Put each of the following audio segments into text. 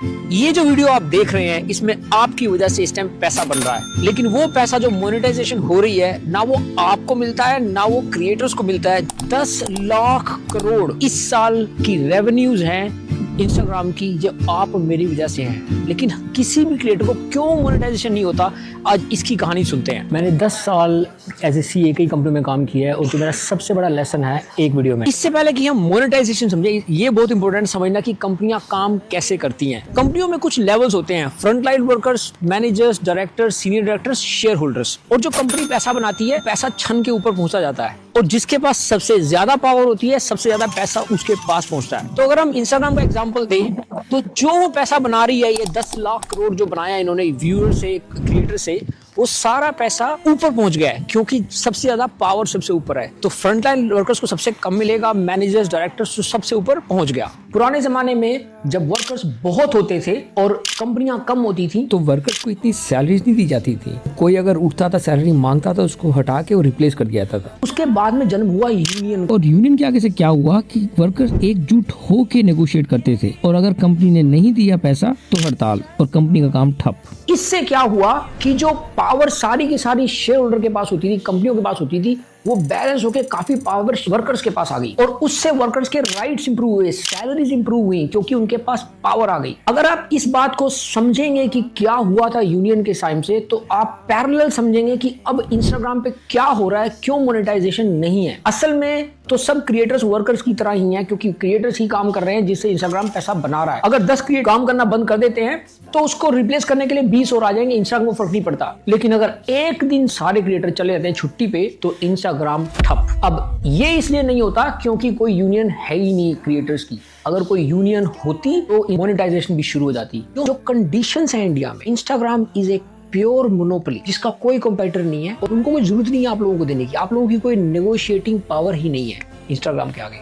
ये जो वीडियो आप देख रहे हैं इसमें आपकी वजह से इस टाइम पैसा बन रहा है, लेकिन वो पैसा जो मोनेटाइजेशन हो रही है ना वो आपको मिलता है ना वो क्रिएटर्स को मिलता है। 10 लाख करोड़ इस साल की रेवेन्यूज हैं इंस्टाग्राम की जो आप मेरी वजह से हैं, लेकिन किसी भी क्रिएटर को क्यों मोनेटाइजेशन नहीं होता, आज इसकी कहानी सुनते हैं। मैंने 10 साल एज ए सी एक ही कंपनी में काम किया है और जो मेरा सबसे बड़ा लेसन है एक वीडियो में। इससे पहले कि हम मोनेटाइजेशन समझे, ये बहुत इंपॉर्टेंट समझना कि कंपनियां काम कैसे करती हैं। कंपनियों में कुछ लेवल्स होते हैं, frontline workers, managers, directors, senior directors, share holders. और जो कंपनी पैसा बनाती है, पैसा छन के ऊपर पहुंचा जाता है और जिसके पास सबसे ज्यादा पावर होती है, सबसे ज्यादा पैसा उसके पास पहुंचता है। तो अगर हम इंस्टाग्राम का एग्जांपल दें तो जो पैसा बना रही है, ये 10 लाख करोड़ जो बनाया इन्होंने व्यूअर से, क्रिएटर से, वो सारा पैसा ऊपर पहुंच गया है क्योंकि सबसे ज्यादा पावर सबसे ऊपर है। तो फ्रंटलाइन वर्कर्स को सबसे कम मिलेगा, मैनेजर्स, डायरेक्टर्स तो सबसे ऊपर पहुंच गया। पुराने जमाने में जब वर्कर्स बहुत होते थे और कंपनियां कम होती थी तो वर्कर्स को इतनी सैलरीज नहीं दी जाती थी। कोई अगर उठता था, सैलरी मांगता था, उसको हटा के और रिप्लेस कर दिया जाता था। उसके बाद में जन्म हुआ यूनियन, और यूनियन के आगे से क्या हुआ कि वर्कर्स एकजुट होके नेगोशिएट करते थे और अगर कंपनी ने नहीं दिया पैसा तो हड़ताल और कंपनी का काम ठप। इससे क्या हुआ कि जो पावर सारी की सारी शेयर होल्डर के पास होती थी, कंपनियों के पास होती थी, वो बैलेंस होके काफी पावर वर्कर्स के पास आ गई और उससे वर्कर्स के राइट्स इंप्रूव हुए, सैलरीज इंप्रूव हुई क्योंकि उनके पास पावर आ गई। अगर आप इस बात को समझेंगे कि क्या हुआ था यूनियन के टाइम से, तो आप पैरेलल समझेंगे कि अब इंस्टाग्राम पे क्या हो रहा है, क्यों मोनेटाइजेशन नहीं है। असल में तो सब क्रिएटर्स वर्कर्स की तरह ही हैं क्योंकि क्रिएटर्स ही काम कर रहे हैं जिससे इंस्टाग्राम पैसा बना रहा है। अगर 10 क्रिएटर काम करना बंद कर देते हैं तो उसको रिप्लेस करने के लिए 20 और आ जाएंगे, इंस्टाग्राम को फर्क नहीं पड़ता। लेकिन अगर एक दिन सारे क्रिएटर चले जाते हैं छुट्टी पे तो इंस्टाग्राम ठप। अब ये इसलिए नहीं होता क्योंकि कोई यूनियन है ही नहीं क्रिएटर्स की। अगर कोई यूनियन होती तो मोनेटाइजेशन भी शुरू हो जाती। जो कंडीशंस हैं इंडिया में, इंस्टाग्राम इज एक प्योर मोनोपोली जिसका कोई कंपेटिटर नहीं है और उनको कोई जरूरत नहीं है आप लोगों को देने की। आप लोगों की कोई नेगोशिएटिंग पावर ही नहीं है इंस्टाग्राम के आगे।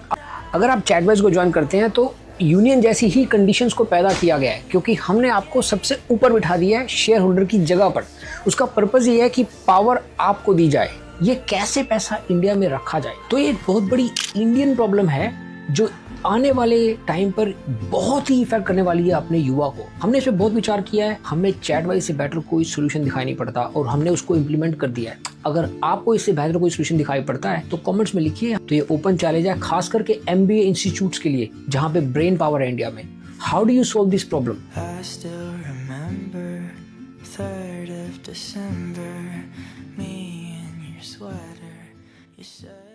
अगर आप चैटबॉट्स को ज्वाइन करते हैं तो यूनियन जैसी ही कंडीशंस को पैदा किया गया है क्योंकि हमने आपको सबसे ऊपर बिठा दिया है शेयर होल्डर की जगह पर। उसका पर्पस ये है कि पावर आपको दी जाए। ये कैसे पैसा इंडिया में रखा जाए, तो ये बहुत बड़ी इंडियन प्रॉब्लम है जो आने वाले टाइम पर बहुत ही इफेक्ट करने वाली है अपने युवा को। हमने इस पे बहुत विचार किया है, हमें चैटबॉट से बेटर कोई सोल्यूशन दिखाई नहीं पड़ता और हमने उसको इम्प्लीमेंट कर दिया है। अगर आपको इससे बेहतर कोई सोल्यूशन दिखाई पड़ता है तो कमेंट्स में लिखिए। तो ये ओपन चैलेंज है खास करके MBA इंस्टीट्यूट्स के लिए जहाँ पे ब्रेन पावर है इंडिया में। How do you solve this problem? December, me in your sweater, you said